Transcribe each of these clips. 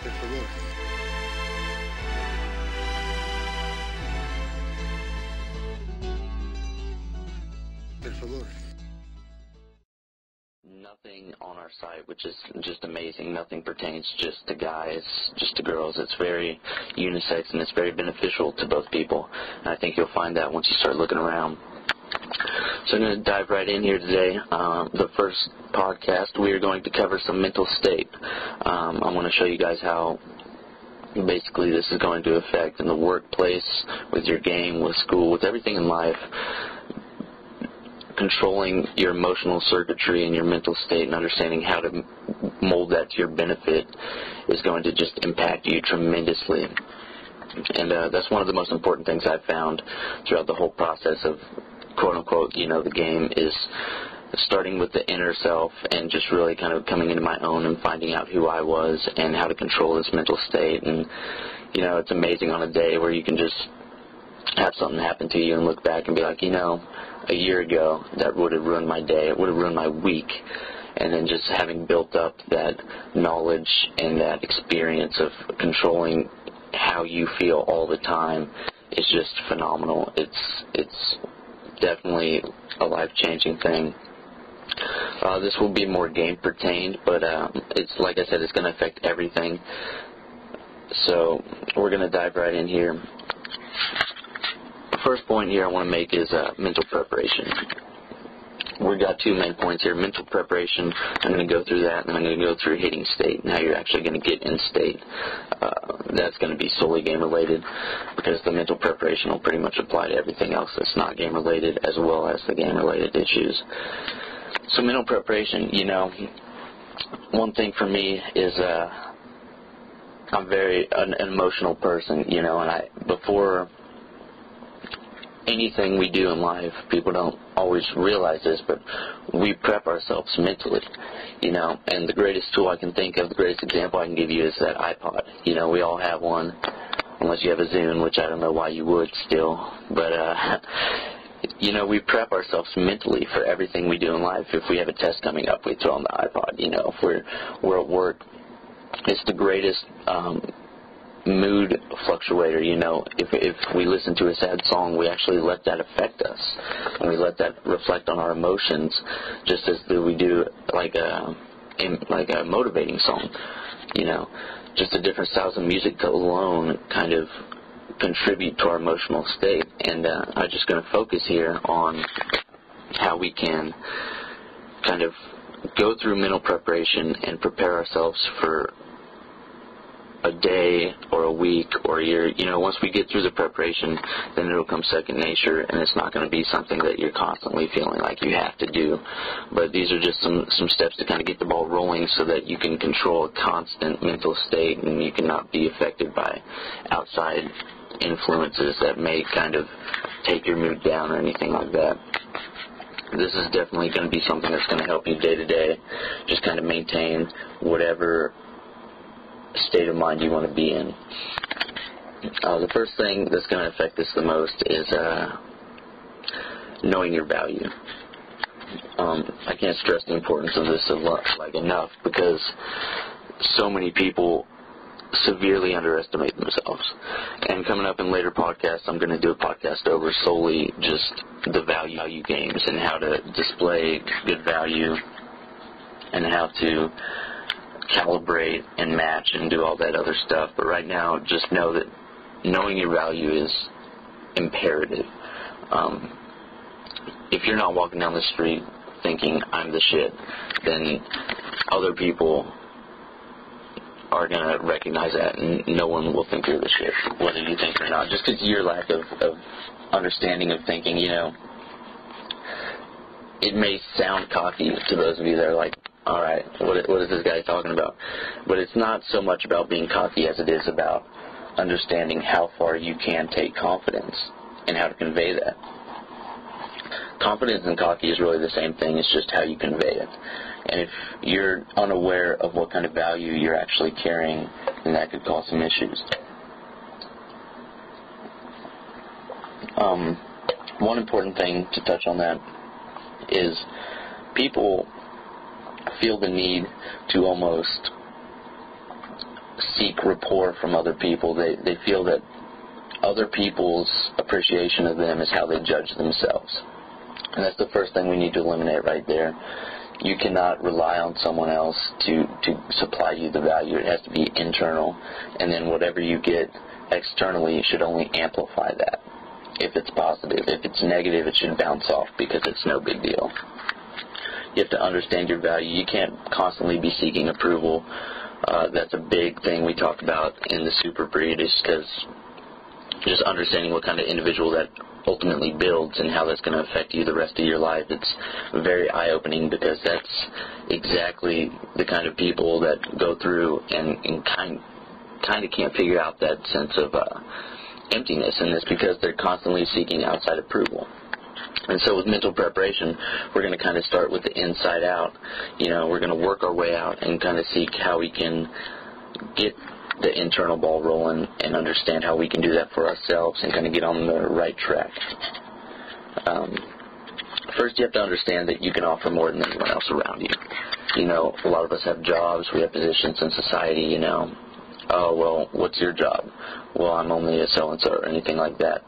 Per favor. Per favor. Nothing on our site, which is just amazing. Nothing pertains just to guys, just to girls. It's very unisex, and it's very beneficial to both people. And I think you'll find that once you start looking around. So I'm going to dive right in here today. The first podcast, we are going to cover some mental state. I want to show you guys how basically this is going to affect in the workplace, with your game, with school, with everything in life. Controlling your emotional circuitry and your mental state and understanding how to mold that to your benefit is going to just impact you tremendously. And that's one of the most important things I've found throughout the whole process of quote-unquote, the game, is starting with the inner self and just really kind of coming into my own and finding out who I was and how to control this mental state. And, it's amazing on a day where you can just have something happen to you and look back and be like, a year ago that would have ruined my day, it would have ruined my week. And then just having built up that knowledge and that experience of controlling how you feel all the time is just phenomenal. It's definitely a life-changing thing. This will be more game pertained, but it's like I said, it's going to affect everything. So we're going to dive right in here. The first point here I want to make is mental preparation. We've got two main points here. Mental preparation, I'm going to go through that, and then I'm going to go through hitting state and how you're actually going to get in state. That's going to be solely game-related, because the mental preparation will pretty much apply to everything else that's not game-related, as well as the game-related issues. So mental preparation, one thing for me is I'm very an emotional person, and before anything we do in life, people don't always realize this, but we prep ourselves mentally, and the greatest tool I can think of, the greatest example I can give you is that iPod. We all have one, unless you have a Zune, which I don't know why you would still, but we prep ourselves mentally for everything we do in life. If we have a test coming up, we throw on the iPod. If we're at work, it's the greatest mood fluctuator. If we listen to a sad song, we actually let that affect us, and we let that reflect on our emotions, just as we do like a motivating song. Just the different styles of music alone kind of contribute to our emotional state. And I'm just going to focus here on how we can kind of go through mental preparation and prepare ourselves for a day or a week or a year. Once we get through the preparation, then it'll come second nature, and it's not going to be something that you're constantly feeling like you have to do. But these are just some steps to kind of get the ball rolling so that you can control a constant mental state and you cannot be affected by outside influences that may kind of take your mood down or anything like that. This is definitely going to be something that's going to help you day to day, just kind of maintain whatever state of mind you want to be in. The first thing that's going to affect this the most is knowing your value. I can't stress the importance of this enough, because so many people severely underestimate themselves. And coming up in later podcasts, I'm going to do a podcast over solely just the value games and how to display good value and how to calibrate and match and do all that other stuff. But right now, just know that knowing your value is imperative. If you're not walking down the street thinking I'm the shit, then other people are going to recognize that, and no one will think you're the shit, whether you think or not. Just because your lack of understanding of thinking, it may sound cocky to those of you that are like, all right, what is this guy talking about? But it's not so much about being cocky as it is about understanding how far you can take confidence and how to convey that. Confidence and cocky is really the same thing. It's just how you convey it. And if you're unaware of what kind of value you're actually carrying, then that could cause some issues. One important thing to touch on that is people feel the need to almost seek rapport from other people. They feel that other people's appreciation of them is how they judge themselves. And that's the first thing we need to eliminate right there. You cannot rely on someone else to supply you the value. It has to be internal. And then whatever you get externally should only amplify that, if it's positive. If it's negative, it should bounce off because it's no big deal. You have to understand your value. You can't constantly be seeking approval. That's a big thing we talk about in the super breed, is because just understanding what kind of individual that ultimately builds and how that's going to affect you the rest of your life. It's very eye-opening, because that's exactly the kind of people that go through and kind of can't figure out that sense of emptiness, and it's because they're constantly seeking outside approval. And so with mental preparation, we're going to kind of start with the inside out. We're going to work our way out and kind of seek how we can get the internal ball rolling and understand how we can do that for ourselves and kind of get on the right track. First, you have to understand that you can offer more than anyone else around you. A lot of us have jobs, we have positions in society, Oh, well, what's your job? Well, I'm only a so-and-so, or anything like that.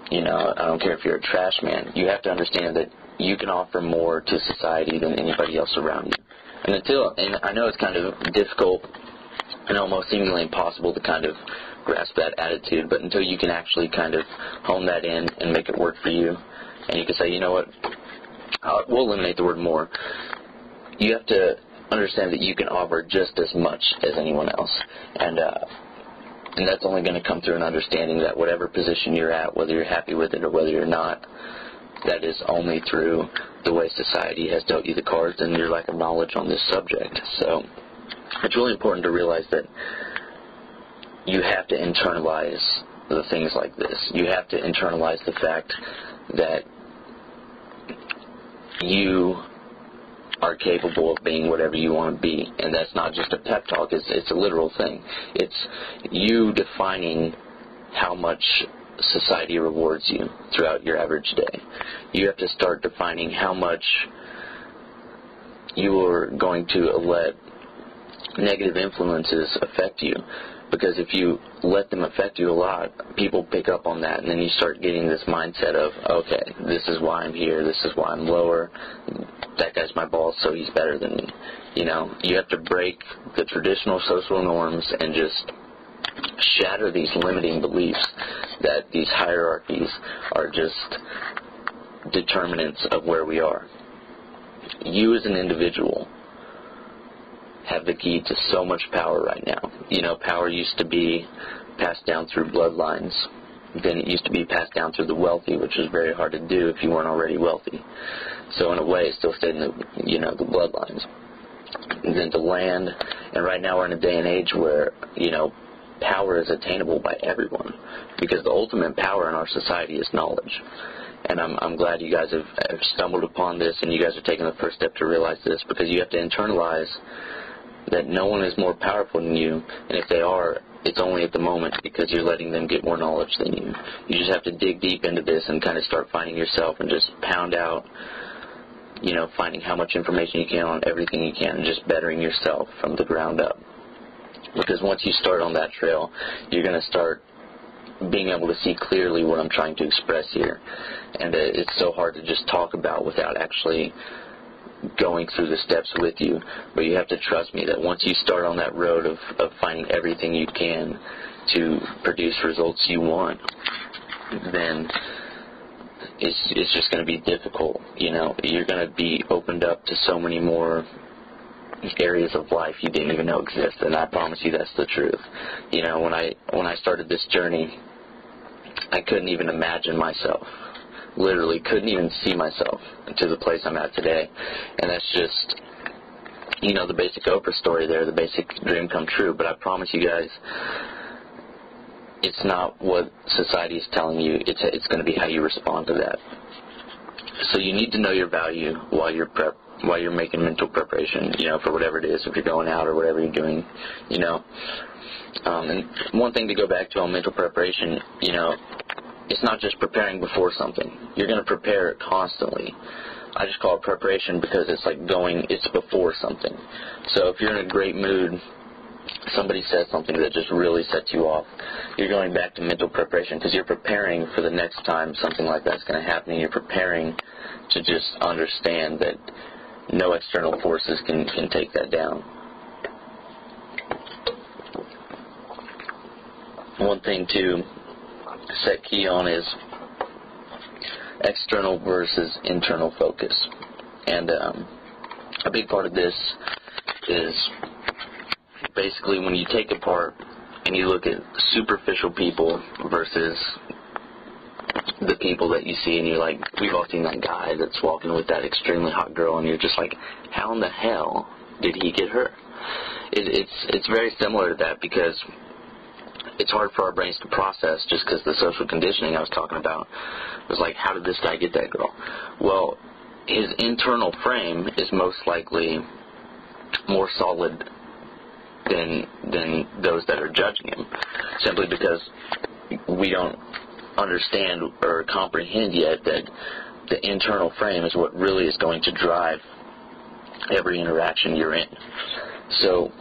I don't care if you're a trash man. You have to understand that you can offer more to society than anybody else around you. And I know it's kind of difficult and almost seemingly impossible to kind of grasp that attitude, but until you can actually kind of hone that in and make it work for you, and you can say, you know what, we'll eliminate the word more. You have to understand that you can offer just as much as anyone else, and that's only going to come through an understanding that whatever position you're at, whether you're happy with it or whether you're not, that is only through the way society has dealt you the cards and your lack of knowledge on this subject. So it's really important to realize that you have to internalize the things like this. You have to internalize the fact that you are capable of being whatever you want to be. And that's not just a pep talk. It's a literal thing. It's you defining how much society rewards you throughout your average day. You have to start defining how much you are going to let negative influences affect you, because if you let them affect you a lot, people pick up on that, and then you start getting this mindset of, okay, this is why I'm here, this is why I'm lower, that guy's my boss, so he's better than me. You have to break the traditional social norms and just shatter these limiting beliefs that these hierarchies are just determinants of where we are. You as an individual have the key to so much power right now. Power used to be passed down through bloodlines. Then it used to be passed down through the wealthy, which was very hard to do if you weren't already wealthy. So in a way, it still stayed in the bloodlines. And then to land, and right now we're in a day and age where, power is attainable by everyone, because the ultimate power in our society is knowledge. And I'm glad you guys have stumbled upon this, and you guys are taking the first step to realize this, because you have to internalize that no one is more powerful than you, and if they are, it's only at the moment because you're letting them get more knowledge than you. You just have to dig deep into this and kind of start finding yourself and just pound out, finding how much information you can on everything you can and just bettering yourself from the ground up. Because once you start on that trail, you're going to start being able to see clearly what I'm trying to express here. And it's so hard to just talk about without actually going through the steps with you. But you have to trust me that once you start on that road of finding everything you can to produce results you want, then it's just going to be difficult. You're going to be opened up to so many more areas of life you didn't even know exist, and I promise you that's the truth. When I started this journey, I couldn't even imagine myself. Literally couldn't even see myself to the place I'm at today. And that's just, the basic Oprah story there, the basic dream come true. But I promise you guys, it's not what society is telling you. It's going to be how you respond to that. So you need to know your value while you're making mental preparation, for whatever it is, if you're going out or whatever you're doing, And one thing to go back to on mental preparation, it's not just preparing before something. You're going to prepare it constantly. I just call it preparation because it's before something. So if you're in a great mood somebody says something that just really sets you off, you're going back to mental preparation because you're preparing for the next time something like that's going to happen, and you're preparing to just understand that no external forces can take that down. One thing to set key on is external versus internal focus. And a big part of this is basically when you take apart and you look at superficial people versus the people that you see, and you're like, we've all seen that guy that's walking with that extremely hot girl, and you're just like, how in the hell did he get her? It's very similar to that, because it's hard for our brains to process, just because the social conditioning I was talking about was like, how did this guy get that girl? Well, his internal frame is most likely more solid than those that are judging him, simply because we don't understand or comprehend yet that the internal frame is what really is going to drive every interaction you're in. So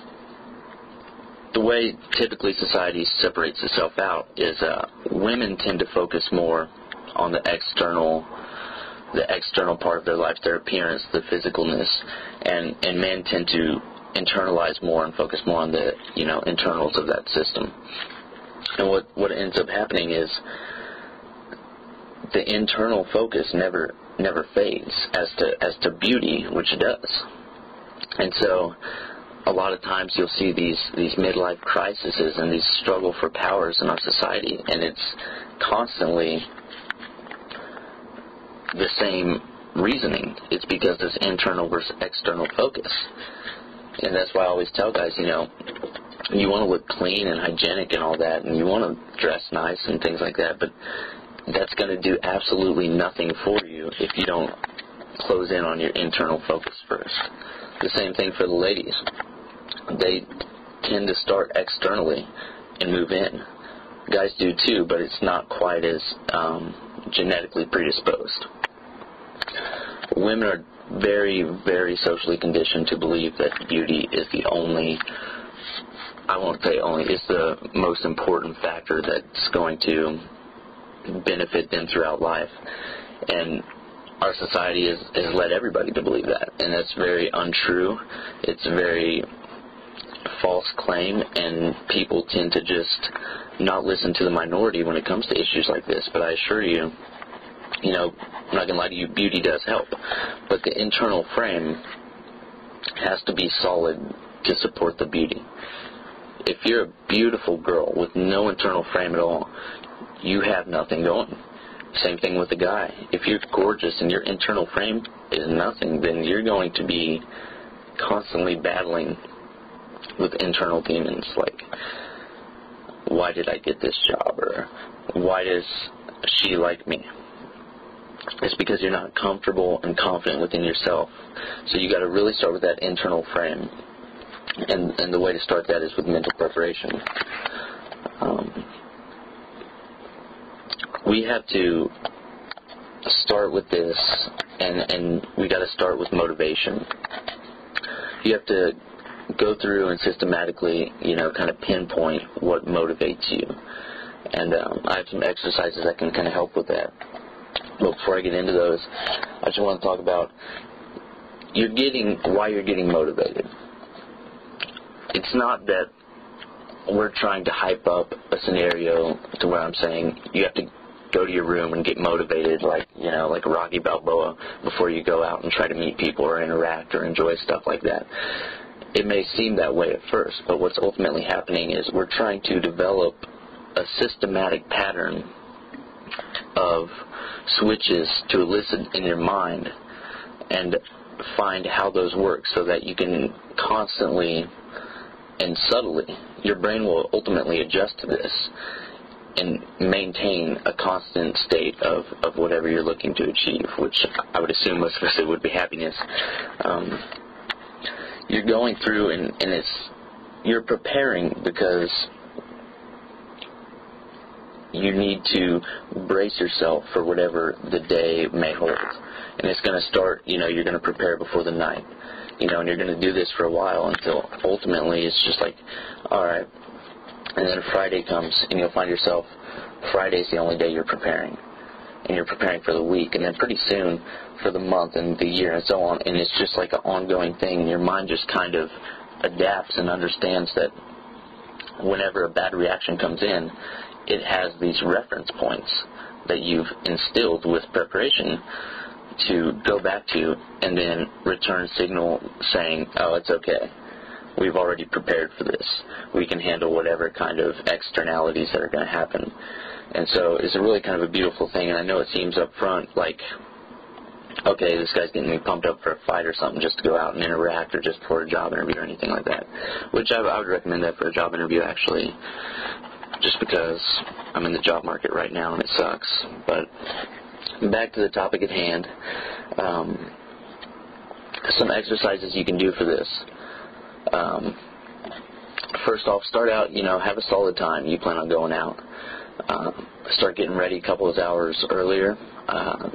the way typically society separates itself out is women tend to focus more on the external part of their life, their appearance, the physicalness, and men tend to internalize more and focus more on the internals of that system. And what ends up happening is the internal focus never fades as to beauty, which it does. And so a lot of times you'll see these midlife crises and these struggle for powers in our society, and it's constantly the same reasoning. It's because this internal versus external focus. And that's why I always tell guys, you want to look clean and hygienic and all that, and you want to dress nice and things like that, but that's going to do absolutely nothing for you if you don't close in on your internal focus first. The same thing for the ladies. They tend to start externally and move in. Guys do too, but it's not quite as genetically predisposed. Women are very, very socially conditioned to believe that beauty is the only, I won't say only, it's the most important factor that's going to benefit them throughout life. And our society has led everybody to believe that, and that's very untrue. It's a very false claim, and people tend to just not listen to the minority when it comes to issues like this. But I assure you, I'm not going to lie to you, beauty does help. But the internal frame has to be solid to support the beauty. If you're a beautiful girl with no internal frame at all, you have nothing going. Same thing with a guy. If you're gorgeous and your internal frame is nothing, then you're going to be constantly battling with internal demons like, why did I get this job? Or why does she like me? It's because you're not comfortable and confident within yourself. So you got to really start with that internal frame. And the way to start that is with mental preparation. We have to start with this, and we got to start with motivation. You have to go through and systematically, kind of pinpoint what motivates you. And I have some exercises that can kind of help with that. But before I get into those, I just want to talk about why you're getting motivated. It's not that we're trying to hype up a scenario to where I'm saying you have to go to your room and get motivated like Rocky Balboa before you go out and try to meet people or interact or enjoy stuff like that. It may seem that way at first, but what's ultimately happening is we're trying to develop a systematic pattern of switches to elicit in your mind and find how those work so that you can constantly and subtly, your brain will ultimately adjust to this and maintain a constant state of whatever you're looking to achieve, which I would assume most of us it would be happiness. You're going through and you're preparing because you need to brace yourself for whatever the day may hold. And it's going to start, you're going to prepare before the night. you know, and you're going to do this for a while until ultimately it's just like, all right. And then Friday comes, and you'll find yourself, Friday's the only day you're preparing. And you're preparing for the week, and then pretty soon for the month and the year and so on, and it's just like an ongoing thing. Your mind just kind of adapts and understands that whenever a bad reaction comes in, it has these reference points that you've instilled with preparation to go back to and then return signal saying, oh, it's okay. We've already prepared for this. We can handle whatever kind of externalities that are going to happen. And so it's a really kind of a beautiful thing, and I know it seems up front like, okay, this guy's getting me pumped up for a fight or something just to go out and interact or just for a job interview or anything like that, which I would recommend that for a job interview actually, just because I'm in the job market right now and it sucks. But back to the topic at hand, some exercises you can do for this. First off, start out, you know, have a solid time you plan on going out. Start getting ready a couple of hours earlier.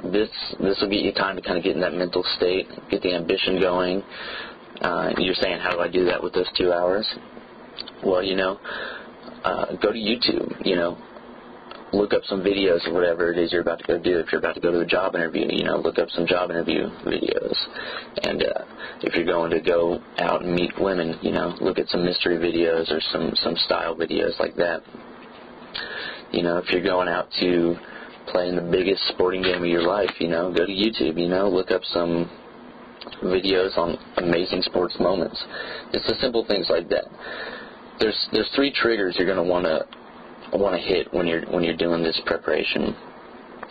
This will get you time to kind of get in that mental state, get the ambition going. You're saying, how do I do that with those 2 hours? Well, you know, go to YouTube, you know, look up some videos of whatever it is you're about to go do. If you're about to go to a job interview, you know, look up some job interview videos. And if you're going to go out and meet women, you know, look at some mystery videos or some style videos like that. You know, if you're going out to play in the biggest sporting game of your life, you know, go to YouTube, you know, look up some videos on amazing sports moments. It's the simple things like that. There's 3 triggers you're going to want to hit when you're doing this preparation.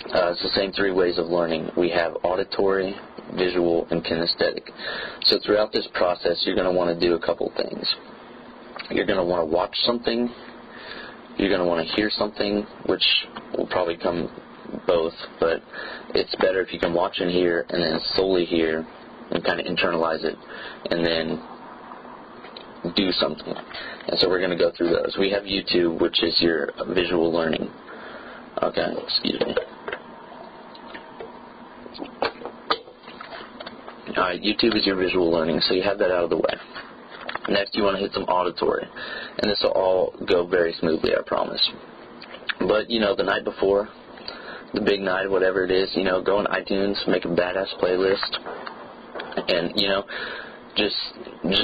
It's the same 3 ways of learning. We have auditory, visual, and kinesthetic. So throughout this process, you're going to want to do a couple things. You're going to want to watch something. You're going to want to hear something, which will probably come both, but it's better if you can watch and hear and then solely hear and kind of internalize it and then do something. And so we're going to go through those. We have YouTube, which is your visual learning. Okay, excuse me. Alright, YouTube is your visual learning, so you have that out of the way. Next, you want to hit some auditory. And this will all go very smoothly, I promise. But, you know, the night before, the big night, whatever it is, you know, go on iTunes, make a badass playlist, and, you know, just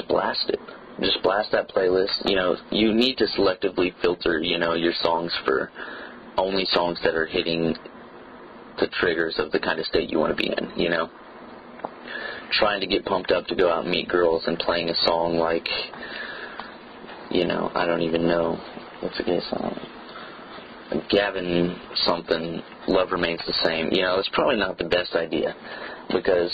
blast it. Just blast that playlist. You know, you need to selectively filter, you know, your songs for only songs that are hitting the triggers of the kind of state you want to be in, you know. Trying to get pumped up to go out and meet girls and playing a song like, you know, I don't even know, what's the gay song? Gavin something, Love Remains the Same. You know, it's probably not the best idea because,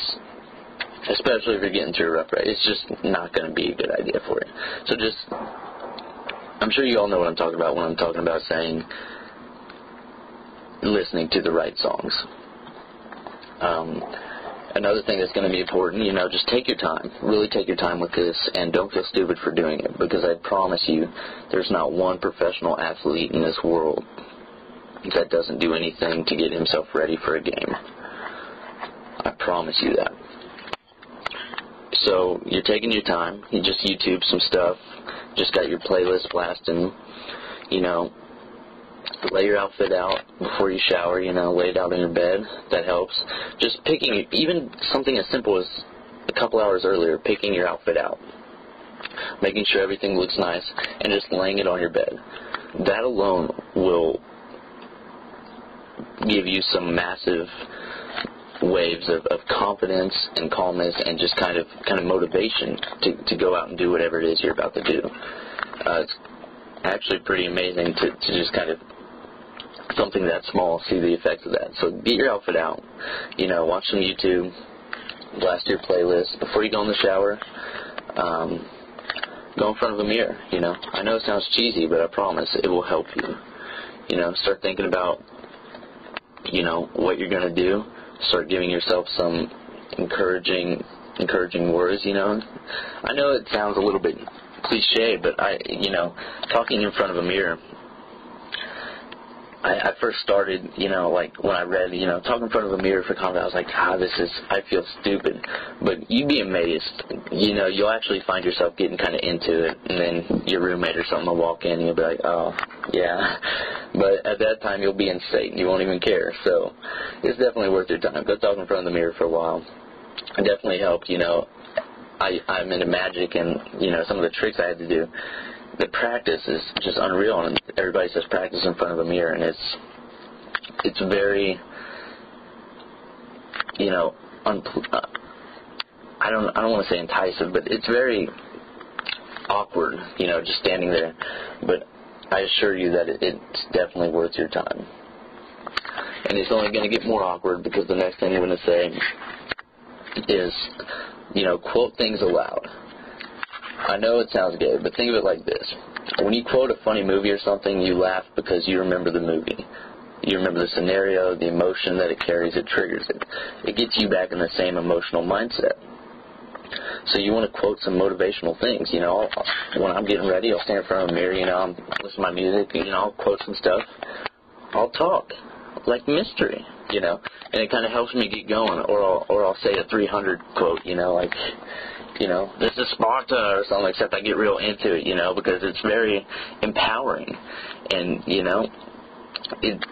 especially if you're getting through a rough ride, it's just not going to be a good idea for you. So just, I'm sure you all know what I'm talking about when I'm talking about saying listening to the right songs. Another thing that's going to be important, you know, just take your time. Really take your time with this, and don't feel stupid for doing it, because I promise you there's not one professional athlete in this world that doesn't do anything to get himself ready for a game. I promise you that. So you're taking your time. You just YouTube some stuff. Just got your playlist blasting. You know, lay your outfit out before you shower, you know, lay it out in your bed. That helps. Just picking, even something as simple as a couple hours earlier, picking your outfit out. Making sure everything looks nice, and just laying it on your bed. That alone will give you some massive waves of confidence and calmness and just kind of motivation to go out and do whatever it is you're about to do. It's actually pretty amazing to just kind of something that small, see the effects of that. So get your outfit out, you know, watch some YouTube, blast your playlist. Before you go in the shower, go in front of a mirror, you know. I know it sounds cheesy, but I promise it will help you. You know, start thinking about, you know, what you're going to do. Start giving yourself some encouraging words, you know. I know it sounds a little bit cliche, but you know, talking in front of a mirror, I first started, like when I read, talking in front of a mirror for confidence, I was like, I feel stupid. But you'd be amazed. You'll actually find yourself getting kind of into it, and then your roommate or something will walk in, and you'll be like, oh, yeah. But at that time, you'll be in Satan. You won't even care. So it's definitely worth your time. Go talk in front of the mirror for a while. It definitely helped, I'm into magic, and, some of the tricks I had to do. The practice is just unreal, and everybody says practice in front of a mirror, and it's very, I don't want to say enticing, but it's very awkward, just standing there. But I assure you that it's definitely worth your time. And it's only going to get more awkward because the next thing I'm going to say is, quote things aloud. I know it sounds gay, but think of it like this. When you quote a funny movie or something, you laugh because you remember the movie. You remember the scenario, the emotion that it carries, it triggers it. It gets you back in the same emotional mindset. So you want to quote some motivational things. When I'm getting ready, I'll stand in front of a mirror, I'm listening to my music, I'll quote some stuff. I'll talk like mystery, and it kind of helps me get going. Or I'll say a 300 quote, this is Sparta or something, except I get real into it, because it's very empowering. And, it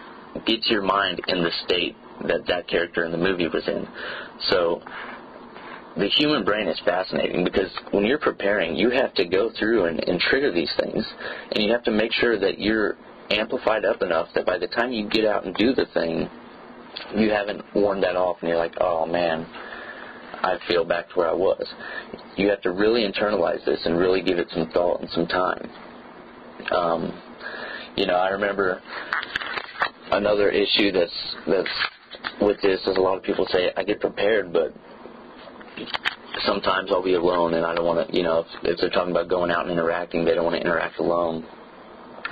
gets your mind in the state that character in the movie was in. So the human brain is fascinating because when you're preparing, you have to go through and trigger these things, and you have to make sure that you're amplified up enough that by the time you get out and do the thing, you haven't worn that off and you're like, oh man, I feel back to where I was. You have to really internalize this and really give it some thought and some time. I remember another issue that's with this is a lot of people say, I get prepared, but sometimes I'll be alone and I don't want to, if they're talking about going out and interacting, they don't want to interact alone.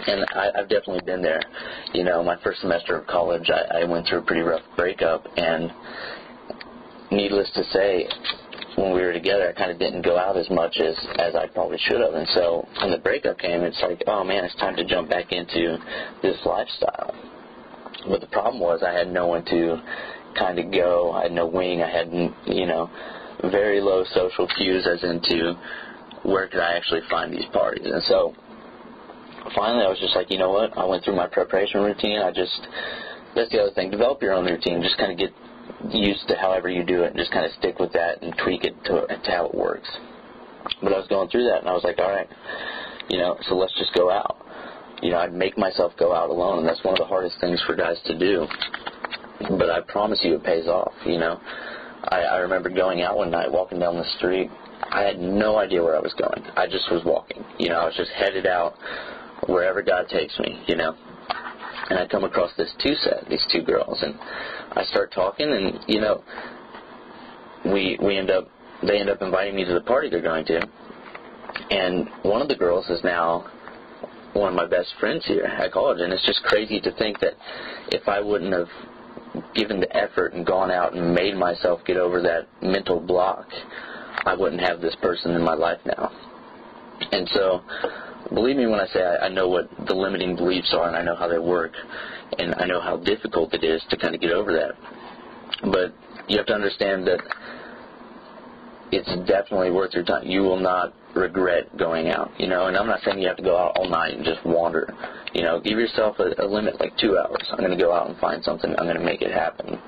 And I've definitely been there. My first semester of college, I went through a pretty rough breakup, and needless to say, when we were together, I kind of didn't go out as much as I probably should have. And so when the breakup came, it's like, oh man, it's time to jump back into this lifestyle. But the problem was I had no one to kind of go. I had no wing. I had, very low social cues as into where could I actually find these parties. And so finally I was just like, you know what? I went through my preparation routine. That's the other thing. Develop your own routine. Just kind of get used to however you do it and just kind of stick with that and tweak it to how it works. But I was going through that and I was like, all right, so let's just go out. I'd make myself go out alone, and that's one of the hardest things for guys to do. But I promise you it pays off, I remember going out one night, walking down the street. I had no idea where I was going. I just was walking. I was just headed out wherever God takes me, And I come across these two girls, and I start talking, and, they end up inviting me to the party they're going to. And one of the girls is now one of my best friends here at college, and it's just crazy to think that if I wouldn't have given the effort and gone out and made myself get over that mental block, I wouldn't have this person in my life now. And so, believe me when I say I know what the limiting beliefs are, and I know how they work, and I know how difficult it is to kind of get over that. But you have to understand that it's definitely worth your time. You will not regret going out, and I'm not saying you have to go out all night and just wander. Give yourself a limit, like 2 hours. I'm going to go out and find something. I'm going to make it happen.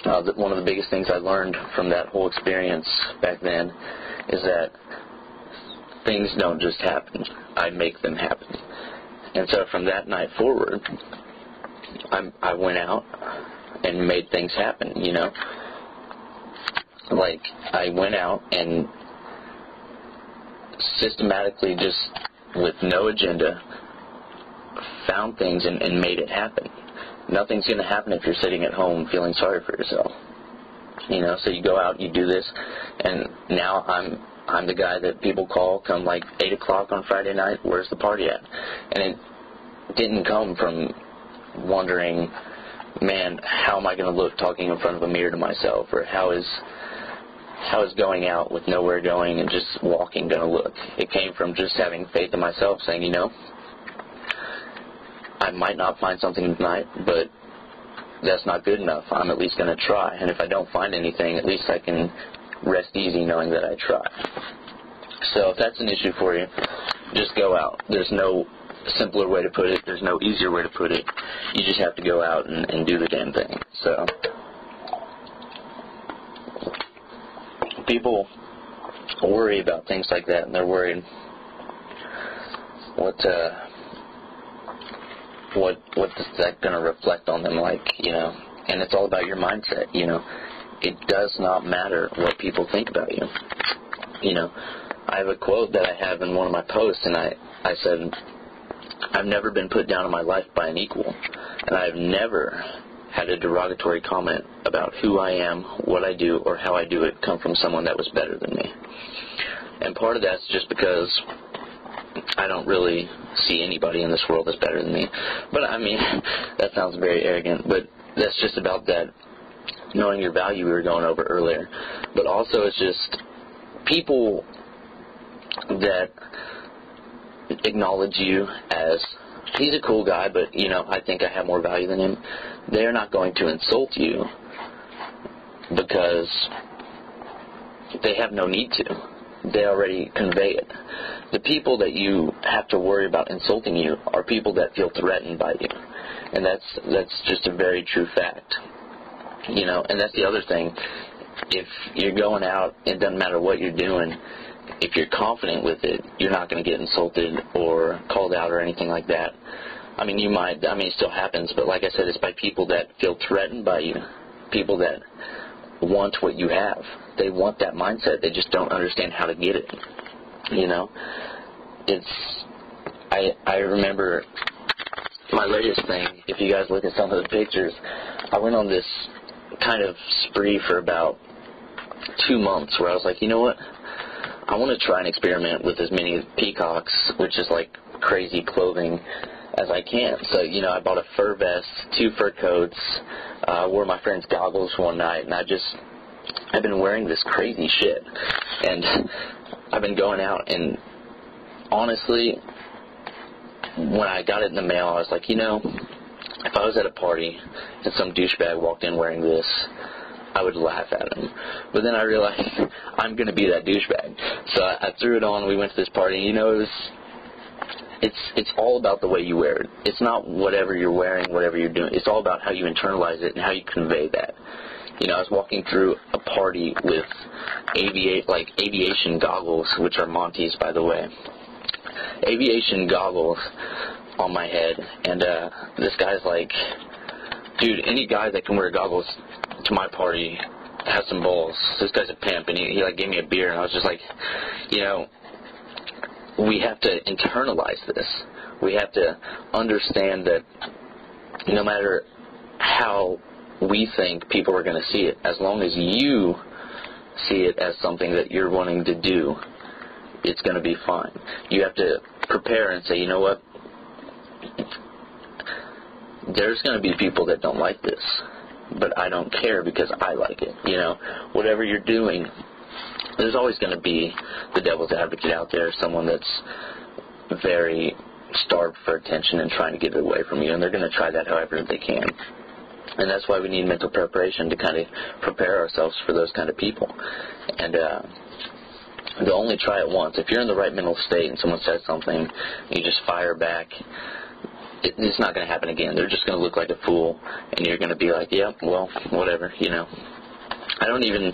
One of the biggest things I learned from that whole experience back then is that things don't just happen. I make them happen. And so from that night forward, I went out and made things happen, Like, I went out and systematically, just with no agenda, found things and made it happen. Nothing's going to happen if you're sitting at home feeling sorry for yourself. So you go out, you do this, and now I'm the guy that people call come like 8 o'clock on Friday night, where's the party at? And it didn't come from wondering, man, how am I going to look talking in front of a mirror to myself, or how is going out with nowhere going and just walking going to look. It came from just having faith in myself, saying, I might not find something tonight, but that's not good enough. I'm at least going to try. And if I don't find anything, at least I can rest easy knowing that I tried. So if that's an issue for you, just go out. There's no simpler way to put it. There's no easier way to put it. You just have to go out and do the damn thing. So people worry about things like that, and they're worried what is that going to reflect on them like, and it's all about your mindset, It does not matter what people think about you. I have a quote that I have in one of my posts, and I said, I've never been put down in my life by an equal, and I've never had a derogatory comment about who I am, what I do, or how I do it come from someone that was better than me. And part of that's just because I don't really see anybody in this world that's better than me. But, I mean, that sounds very arrogant, but that's just about that knowing your value we were going over earlier. But also it's just people that acknowledge you as, he's a cool guy, but, I think I have more value than him. They're not going to insult you because they have no need to. They already convey it. The people that you have to worry about insulting you are people that feel threatened by you. And that's just a very true fact. And that's the other thing. If you're going out, it doesn't matter what you're doing, if you're confident with it, you're not going to get insulted or called out or anything like that. I mean, it still happens, but like I said, it's by people that feel threatened by you, people that want what you have. They want that mindset. They just don't understand how to get it. I remember my latest thing, if you guys look at some of the pictures, I went on this kind of spree for about 2 months where I was like, you know what? I want to try and experiment with as many peacocks, which is like crazy clothing, as I can. So, I bought a fur vest, 2 fur coats, wore my friend's goggles one night, and I've been wearing this crazy shit. And I've been going out, and honestly, when I got it in the mail, I was like, if I was at a party and some douchebag walked in wearing this, I would laugh at him. But then I realized I'm going to be that douchebag. So I threw it on. We went to this party. It's all about the way you wear it. It's not whatever you're wearing, whatever you're doing. It's all about how you internalize it and how you convey that. I was walking through a party with aviation goggles, which are Monty's, by the way. Aviation goggles on my head, and this guy's like, dude, any guy that can wear goggles to my party has some balls. This guy's a pimp, and he gave me a beer, and I was just like, we have to internalize this. We have to understand that no matter how we think people are going to see it, as long as you see it as something that you're wanting to do, it's going to be fine. You have to prepare and say, you know what, there's going to be people that don't like this, but I don't care because I like it. Whatever you're doing, there's always going to be the devil's advocate out there, someone that's very starved for attention and trying to get it away from you, and they're going to try that however they can. And that's why we need mental preparation to kind of prepare ourselves for those kind of people. And they'll only try it once. If you're in the right mental state and someone says something, you just fire back, it's not going to happen again. They're just going to look like a fool, and you're going to be like, yeah, well, whatever, I don't even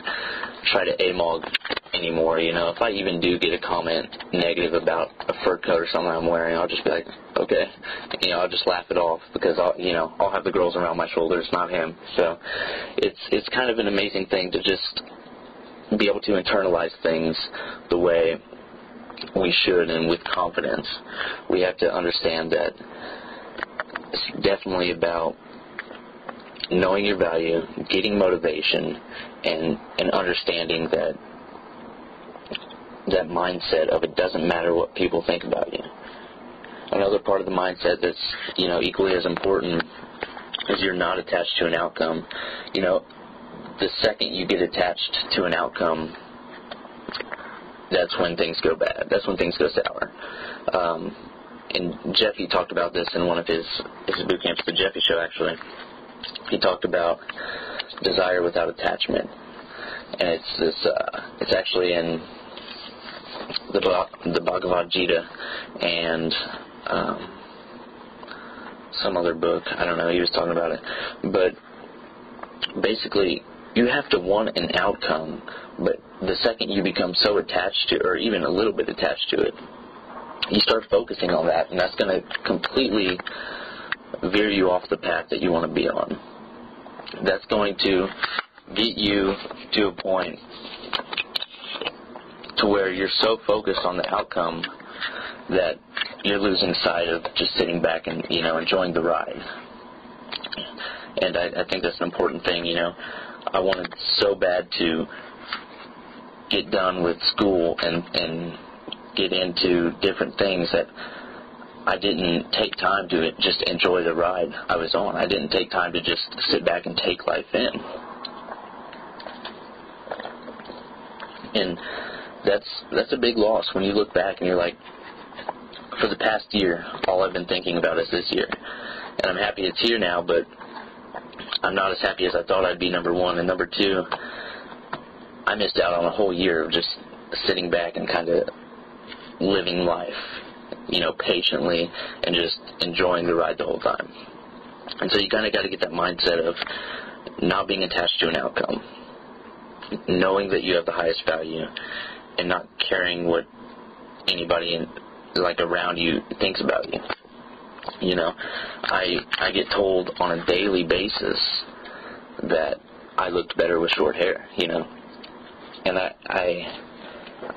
try to AMOG anymore, If I even do get a comment negative about a fur coat or something I'm wearing, I'll just be like, okay. I'll just laugh it off because I'll have the girls around my shoulders, not him. So it's kind of an amazing thing to just be able to internalize things the way we should and with confidence. We have to understand that it's definitely about knowing your value, getting motivation, and understanding that mindset of it doesn't matter what people think about you. Another part of the mindset that's, equally as important is you're not attached to an outcome. The second you get attached to an outcome, that's when things go bad. That's when things go sour. and Jeffy talked about this in one of his boot camps, the Jeffy Show, actually. He talked about desire without attachment, and it's actually in the Bhagavad Gita and some other book. I don't know. He was talking about it, but basically, you have to want an outcome, but the second you become so attached to, or even a little bit attached to it, you start focusing on that, and that's going to completely veer you off the path that you want to be on. That's going to get you to a point to where you're so focused on the outcome that you're losing sight of just sitting back and, enjoying the ride. And I think that's an important thing, I wanted so bad to get done with school and get into different things that I didn't take time to just enjoy the ride I was on. I didn't take time to just sit back and take life in. And that's a big loss when you look back and you're like, for the past year, all I've been thinking about is this year. And I'm happy it's here now, but I'm not as happy as I thought I'd be, number one. And number two, I missed out on a whole year of just sitting back and kind of living life, patiently and just enjoying the ride the whole time. And so you kind of got to get that mindset of not being attached to an outcome, knowing that you have the highest value, and not caring what anybody around you thinks about you. I get told on a daily basis that I looked better with short hair, and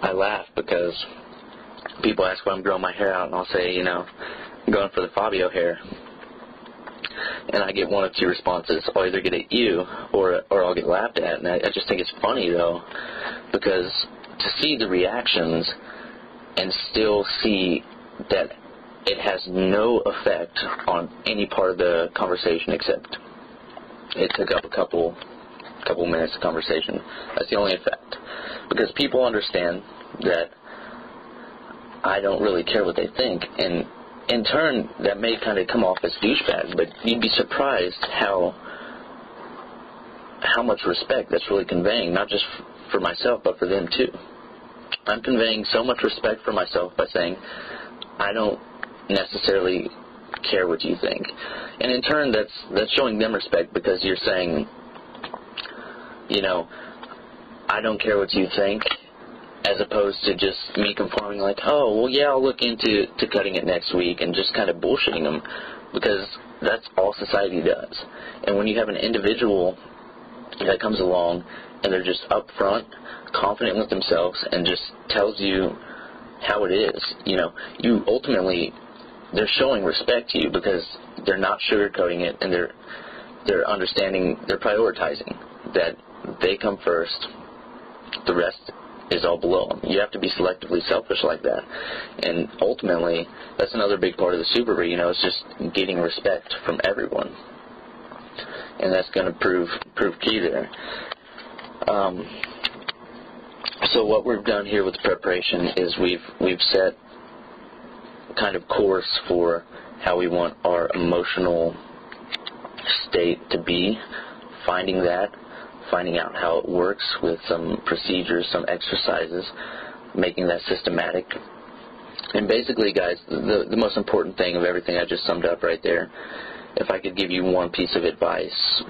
I laugh because people ask why I'm growing my hair out, and I'll say, I'm going for the Fabio hair. And I get one of two responses. I'll either get at you or I'll get laughed at. And I just think it's funny, though, because to see the reactions and still see that it has no effect on any part of the conversation except it took up a couple minutes of conversation. That's the only effect. Because people understand that I don't really care what they think, and in turn, that may kind of come off as douchebag, but you'd be surprised how much respect that's really conveying, not just for myself, but for them too. I'm conveying so much respect for myself by saying, I don't necessarily care what you think. And in turn, that's showing them respect, because you're saying, I don't care what you think, as opposed to just me conforming like, oh, well, yeah, I'll look into cutting it next week, and just kind of bullshitting them, because that's all society does. And when you have an individual that comes along and they're just upfront, confident with themselves, and just tells you how it is, you ultimately, they're showing respect to you because they're not sugarcoating it, and they're understanding, they're prioritizing that they come first, the rest is all below them. You have to be selectively selfish like that. And ultimately, that's another big part of the super, it's just getting respect from everyone. And that's going to prove key there. So what we've done here with the preparation is we've set kind of course for how we want our emotional state to be, finding out how it works with some procedures, some exercises, making that systematic. And basically, guys, the most important thing of everything I just summed up right there, if I could give you one piece of advice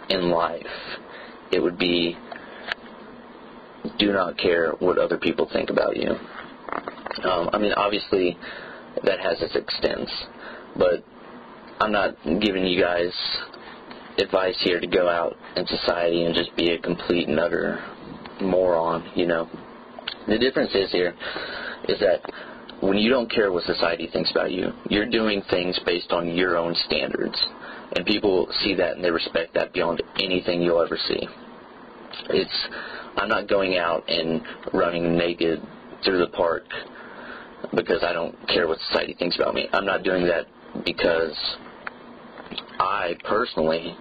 in life, it would be, do not care what other people think about you. Obviously, that has its extents, but I'm not giving you guys advice here to go out in society and just be a complete and utter moron, The difference is that when you don't care what society thinks about you, you're doing things based on your own standards. And people see that and they respect that beyond anything you'll ever see. I'm not going out and running naked through the park because I don't care what society thinks about me. I'm not doing that because I personally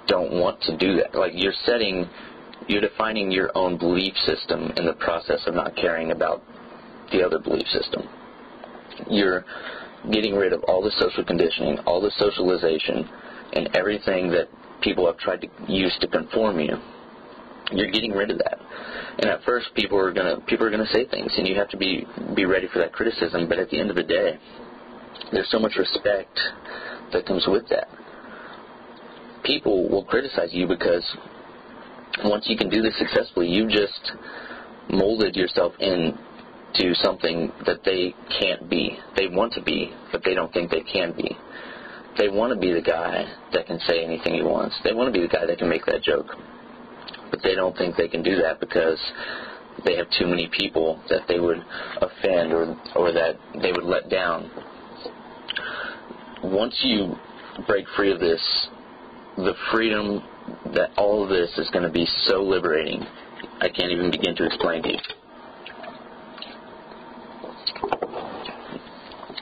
don't want to do that. Like, you're defining your own belief system in the process of not caring about the other belief system. You're getting rid of all the social conditioning, all the socialization, and everything that people have tried to use to conform you. You're getting rid of that. And at first, people are gonna say things, and you have to be ready for that criticism. But at the end of the day, there's so much respect that comes with that. People will criticize you because once you can do this successfully, you've just molded yourself into something that they can't be. They want to be, but they don't think they can be. They want to be the guy that can say anything he wants. They want to be the guy that can make that joke. But they don't think they can do that because they have too many people that they would offend or that they would let down. Once you break free of this, the freedom that all of this is going to be so liberating, I can't even begin to explain to you.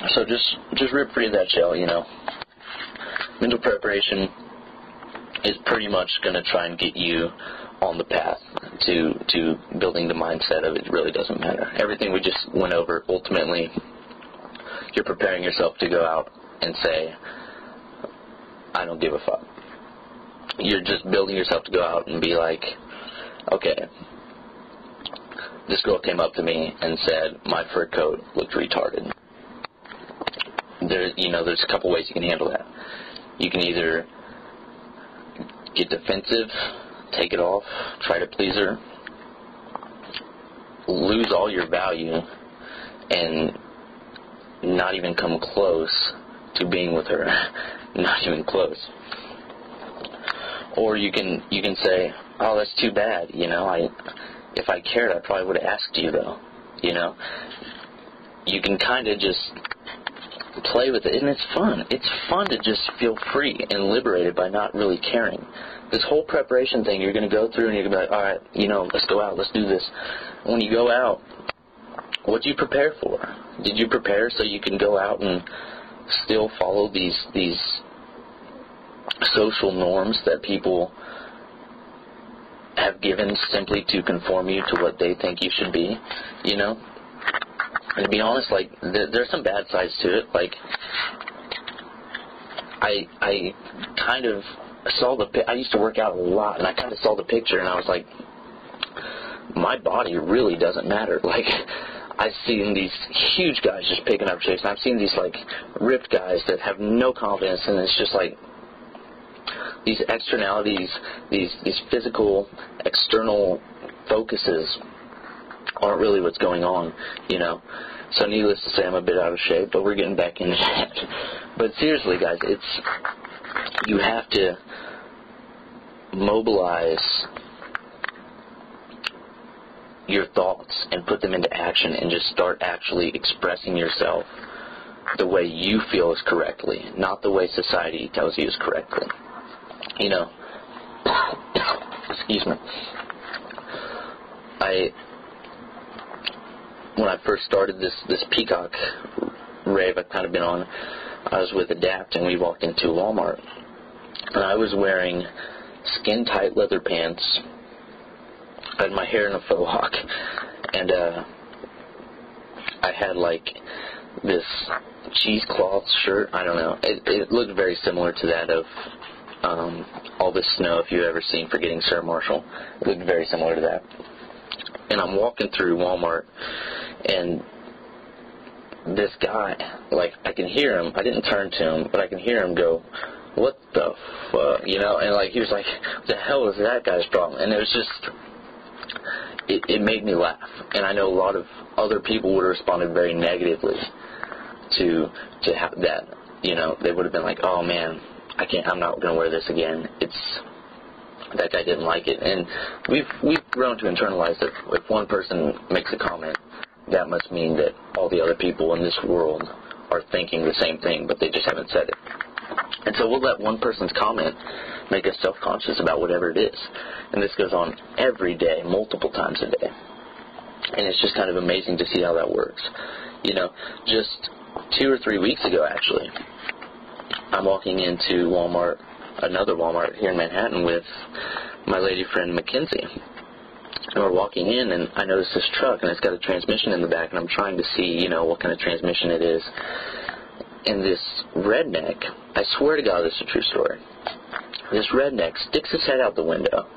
So just rip free of that shell, you know. Mental preparation is pretty much going to try and get you on the path to building the mindset of it really doesn't matter. Everything we just went over, ultimately, you're preparing yourself to go out and say, I don't give a fuck. You're just building yourself to go out and be like, okay, this girl came up to me and said my fur coat looked retarded. There's a couple ways you can handle that. You can either get defensive, take it off, try to please her, lose all your value, and not even come close to being with her. Not even close. Or you can say, oh, that's too bad, you know, if I cared, I probably would have asked you, though, you know. You can kind of just play with it, and it's fun. It's fun to just feel free and liberated by not really caring. This whole preparation thing you're going to go through, and you're going to be like, all right, you know, let's go out, let's do this. When you go out, what do you prepare for? Did you prepare so you can go out and still follow these social norms that people have given simply to conform you to what they think you should be, you know? And to be honest, like, there's some bad sides to it. Like, I kind of saw I used to work out a lot, and I kind of saw the picture, and I was like, my body really doesn't matter. Like, I've seen these huge guys just picking up chicks, and I've seen these, like, ripped guys that have no confidence, and it's just like, these externalities, these physical, external focuses aren't really what's going on, you know. So needless to say, I'm a bit out of shape, but we're getting back into that. But seriously, guys, you have to mobilize your thoughts and put them into action and just start actually expressing yourself the way you feel is correctly, not the way society tells you is correctly. You know, excuse me. When I first started this peacock rave I've kind of been on, I was with Adapt, and we walked into Walmart, and I was wearing skin-tight leather pants. I had my hair in a faux hawk, and I had like this cheesecloth shirt. I don't know. It looked very similar to that of All This Snow, if you've ever seen Forgetting Sarah Marshall. It looked very similar to that. And I'm walking through Walmart, and this guy, like, I can hear him. I didn't turn to him, but I can hear him go, what the fuck, you know? And, like, he was like, what the hell is that guy's problem? And it was just, it made me laugh. And I know a lot of other people would have responded very negatively to have that. You know, they would have been like, oh, man, I'm not going to wear this again. That guy didn't like it. And we've grown to internalize that if one person makes a comment, that must mean that all the other people in this world are thinking the same thing, but they just haven't said it. And so we'll let one person's comment make us self-conscious about whatever it is. And this goes on every day, multiple times a day. And it's just kind of amazing to see how that works. You know, just 2 or 3 weeks ago, actually, I'm walking into Walmart, another Walmart here in Manhattan, with my lady friend Mackenzie. And we're walking in, and I notice this truck, and it's got a transmission in the back, and I'm trying to see, what kind of transmission it is. And this redneck, I swear to God this is a true story, this redneck sticks his head out the window,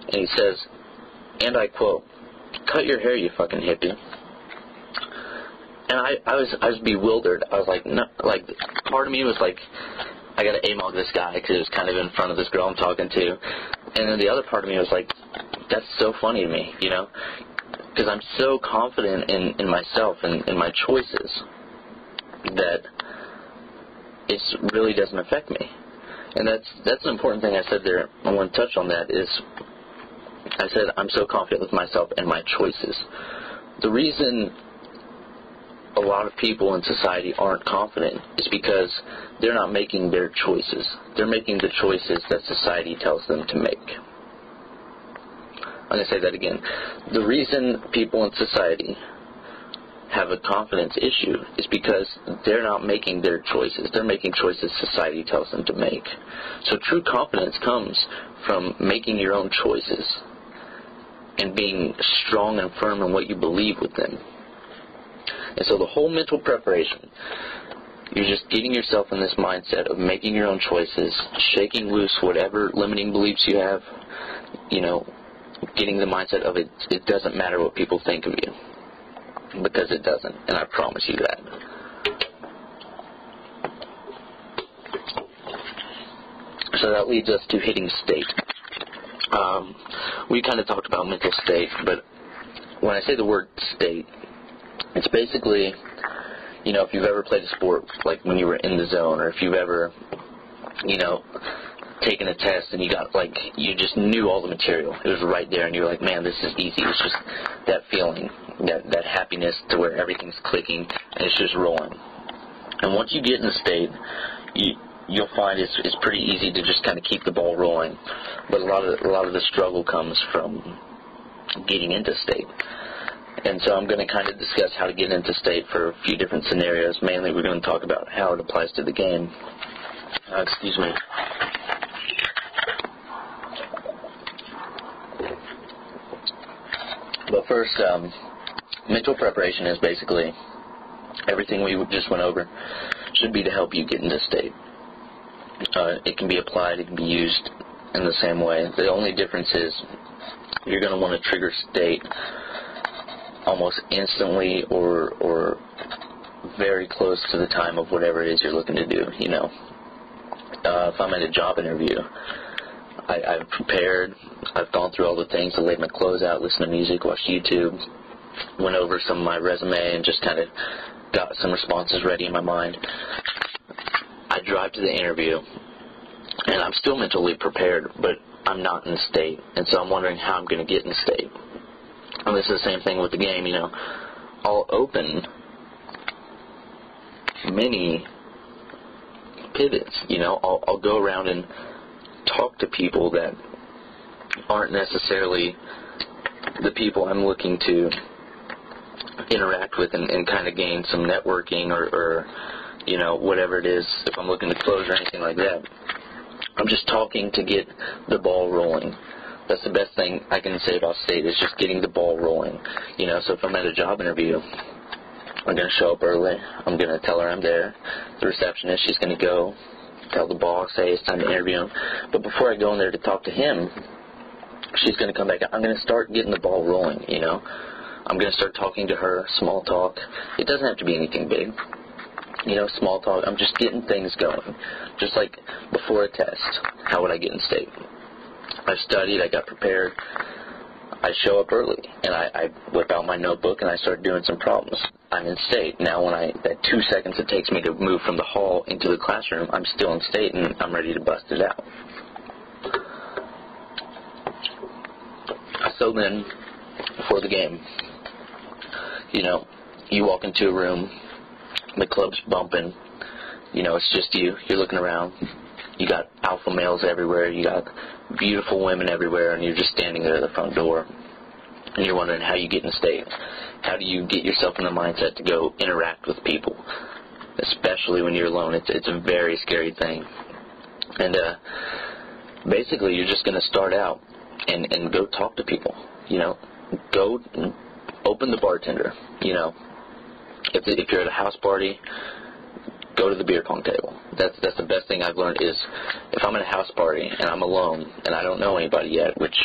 and he says, and I quote, "Cut your hair, you fucking hippie." And I was bewildered. I was like, no, like, part of me was like, I got to A-mug this guy because it was kind of in front of this girl I'm talking to. And then the other part of me was like, that's so funny to me, because I'm so confident in myself and in my choices that it really doesn't affect me. And that's an important thing I said there. I want to touch on that is I said I'm so confident with myself and my choices. The reason a lot of people in society aren't confident is because they're not making their choices. They're making the choices that society tells them to make. I'm going to say that again. The reason people in society have a confidence issue is because they're not making their choices. They're making choices society tells them to make. So true confidence comes from making your own choices and being strong and firm in what you believe with them. And so the whole mental preparation, you're just getting yourself in this mindset of making your own choices, shaking loose whatever limiting beliefs you have, getting the mindset of it doesn't matter what people think of you, because it doesn't, and I promise you that. So that leads us to hitting state. We kind of talked about mental state, but when I say the word state, it's basically, if you've ever played a sport, like when you were in the zone, or if you've ever, taken a test and you just knew all the material. It was right there, and you were like, man, this is easy. It's just that feeling, that happiness to where everything's clicking, and it's just rolling. And once you get in the state, you'll find it's pretty easy to just kind of keep the ball rolling. But a lot of the struggle comes from getting into state. And so I'm going to kind of discuss how to get into state for a few different scenarios. Mainly we're going to talk about how it applies to the game. Excuse me. But first, mental preparation is basically everything we just went over should be to help you get into state. It can be applied, it can be used in the same way. The only difference is you're going to want to trigger state almost instantly or very close to the time of whatever it is you're looking to do, If I'm at a job interview, I've prepared, I've gone through all the things, I laid my clothes out, listened to music, watched YouTube, went over some of my resume and just kind of got some responses ready in my mind. I drive to the interview, and I'm still mentally prepared, but I'm not in state, and so I'm wondering how I'm going to get in state. And this is the same thing with the game, I'll open many pivots, I'll go around and talk to people that aren't necessarily the people I'm looking to interact with and kind of gain some networking or whatever it is, if I'm looking to close or anything like that. I'm just talking to get the ball rolling. That's the best thing I can say about state is just getting the ball rolling. So if I'm at a job interview, I'm going to show up early. I'm going to tell her I'm there. The receptionist, she's going to go tell the boss, hey, it's time to interview him. But before I go in there to talk to him, she's going to come back. I'm going to start getting the ball rolling, I'm going to start talking to her, small talk. It doesn't have to be anything big. Small talk. I'm just getting things going. Just like before a test, how would I get in state? I studied, I got prepared, I show up early, and I whip out my notebook and I start doing some problems. I'm in state. Now that 2 seconds it takes me to move from the hall into the classroom, I'm still in state and I'm ready to bust it out. So then, before the game, you walk into a room, the club's bumping, it's just you. You're looking around. You got alpha males everywhere. You got beautiful women everywhere, and you're just standing there at the front door. And you're wondering how you get in state. How do you get yourself in the mindset to go interact with people, especially when you're alone? It's a very scary thing. And basically, you're just going to start out and go talk to people. Go open the bartender. If you're at a house party, go to the beer pong table. That's the best thing I've learned is if I'm at a house party and I'm alone and I don't know anybody yet, which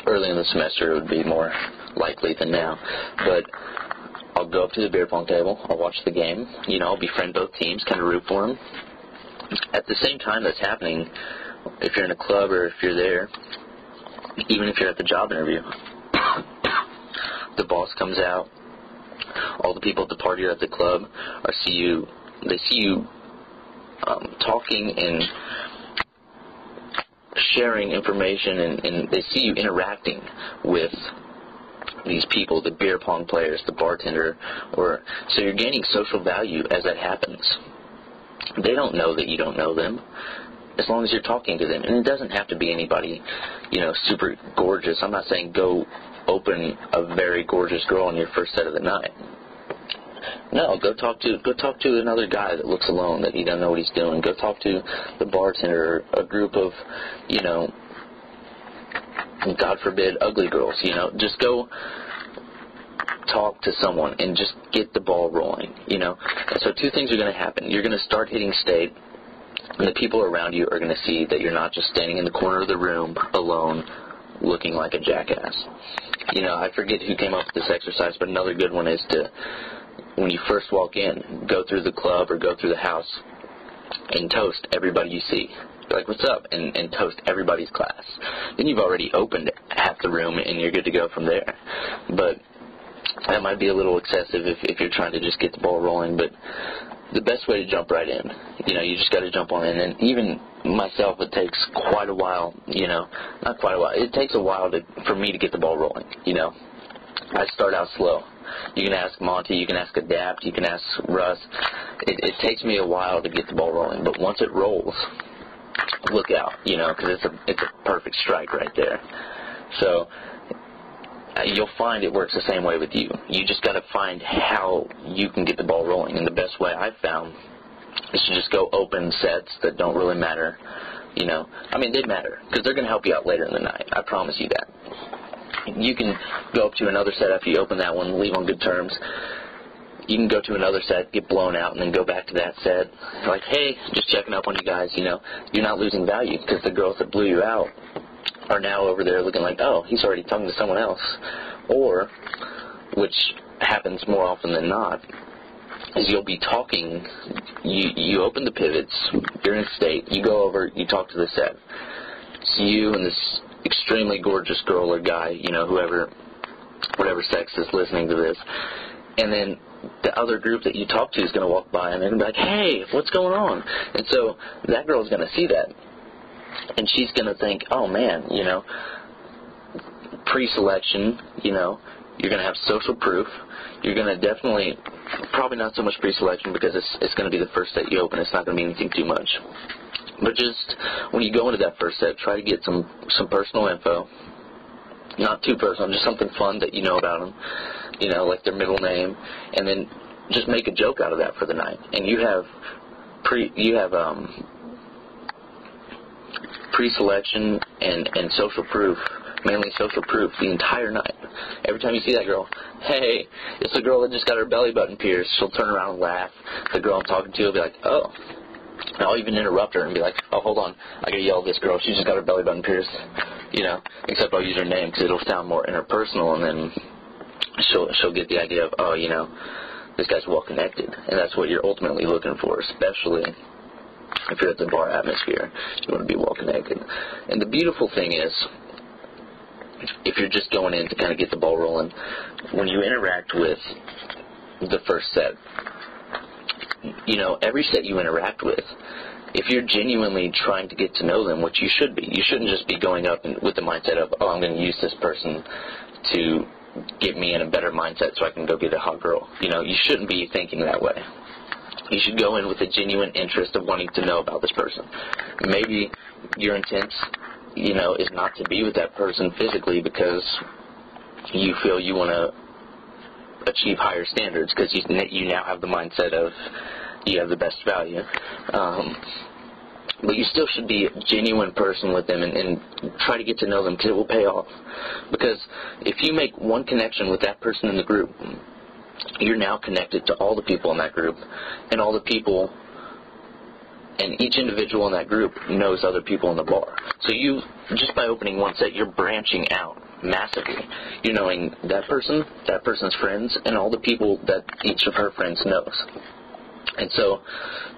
early in the semester it would be more likely than now, but I'll go up to the beer pong table, I'll watch the game, I'll befriend both teams, kind of root for them. At the same time that's happening, if you're in a club or if you're there, even if you're at the job interview, the boss comes out, all the people at the party or at the club see you talking and sharing information, and they see you interacting with these people, the beer pong players, the bartender, so you're gaining social value as that happens. They don't know that you don't know them, as long as you're talking to them. And it doesn't have to be anybody, super gorgeous. I'm not saying go open a very gorgeous girl on your first set of the night. No, go talk to another guy that looks alone, that you don't know what he's doing. Go talk to the bartender, a group of, God forbid, ugly girls. Just go talk to someone and just get the ball rolling. And so two things are going to happen. You're going to start hitting state, and the people around you are going to see that you're not just standing in the corner of the room alone looking like a jackass. I forget who came up with this exercise, but another good one is to, when you first walk in, go through the club or go through the house and toast everybody you see. Be like, what's up? And toast everybody's class. Then you've already opened half the room and you're good to go from there. But that might be a little excessive if you're trying to just get the ball rolling, but the best way to jump right in, you just got to jump on in. And even myself, it takes quite a while, not quite a while. It takes a while for me to get the ball rolling, I start out slow. You can ask Monty, you can ask Adapt, you can ask Russ. It takes me a while to get the ball rolling, but once it rolls, look out, because it's a perfect strike right there. So you'll find it works the same way with you. You just got to find how you can get the ball rolling, and the best way I've found is to just go open sets that don't really matter. They matter because they're going to help you out later in the night. I promise you that. You can go up to another set after you open that one, leave on good terms. You can go to another set, get blown out, and then go back to that set. Like, hey, just checking up on you guys. You're not losing value because the girls that blew you out are now over there looking like, oh, he's already talking to someone else. Or, which happens more often than not, is you'll be talking, you open the pivots, you're in state, you go over, you talk to the set. It's you and this extremely gorgeous girl or guy, whatever sex is listening to this. And then the other group that you talk to is going to walk by and they're going to be like, hey, what's going on? And so that girl's going to see that. And she's going to think, oh, man, pre-selection, you're going to have social proof. You're going to definitely, probably not so much pre-selection because it's going to be the first set you open. It's not going to be anything too much. But just when you go into that first set, try to get some personal info. Not too personal, just something fun that you know about them, like their middle name. And then just make a joke out of that for the night. And you have pre-selection and social proof, mainly social proof, the entire night. Every time you see that girl, hey, it's the girl that just got her belly button pierced. She'll turn around and laugh. The girl I'm talking to will be like, oh. And I'll even interrupt her and be like, oh, hold on, I gotta yell at this girl. She just got her belly button pierced, except I'll use her name because it'll sound more interpersonal, and then she'll get the idea of, oh, this guy's well connected, and that's what you're ultimately looking for, especially if you're at the bar atmosphere. You want to be well connected. And the beautiful thing is, if you're just going in to kind of get the ball rolling, when you interact with the first set, every set you interact with, if you're genuinely trying to get to know them, which you should be, you shouldn't just be going up with the mindset of, oh, I'm going to use this person to get me in a better mindset so I can go get a hot girl. You shouldn't be thinking that way. You should go in with a genuine interest of wanting to know about this person. Maybe your intent, is not to be with that person physically because you feel you want to achieve higher standards because you now have the mindset of you have the best value. But you still should be a genuine person with them and try to get to know them, because it will pay off. Because if you make one connection with that person in the group, you're now connected to all the people in that group, and all the people and each individual in that group knows other people in the bar. So you, just by opening one set, you're branching out massively. You're knowing that person, that person's friends, and all the people that each of her friends knows. And so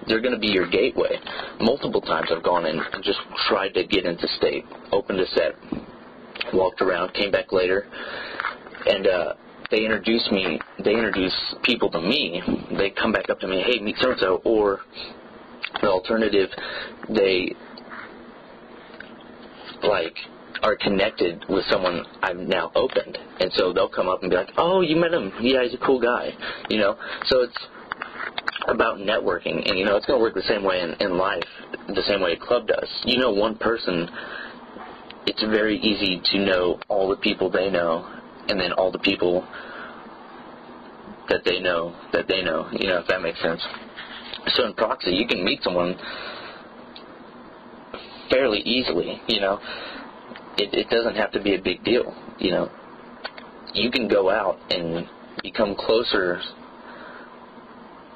they're going to be your gateway. Multiple times I've gone in and just tried to get into state, opened a set, walked around, came back later, and they introduce people to me. They come back up to me, hey, meet so-and-so, or the alternative, they are connected with someone I've now opened, and so they'll come up and be like, oh, you met him, yeah, he's a cool guy, so it's about networking. And it's going to work the same way in life, the same way a club does. One person, it's very easy to know all the people they know, and then all the people that they know, if that makes sense. So in proxy, you can meet someone fairly easily, It doesn't have to be a big deal, You can go out and become closer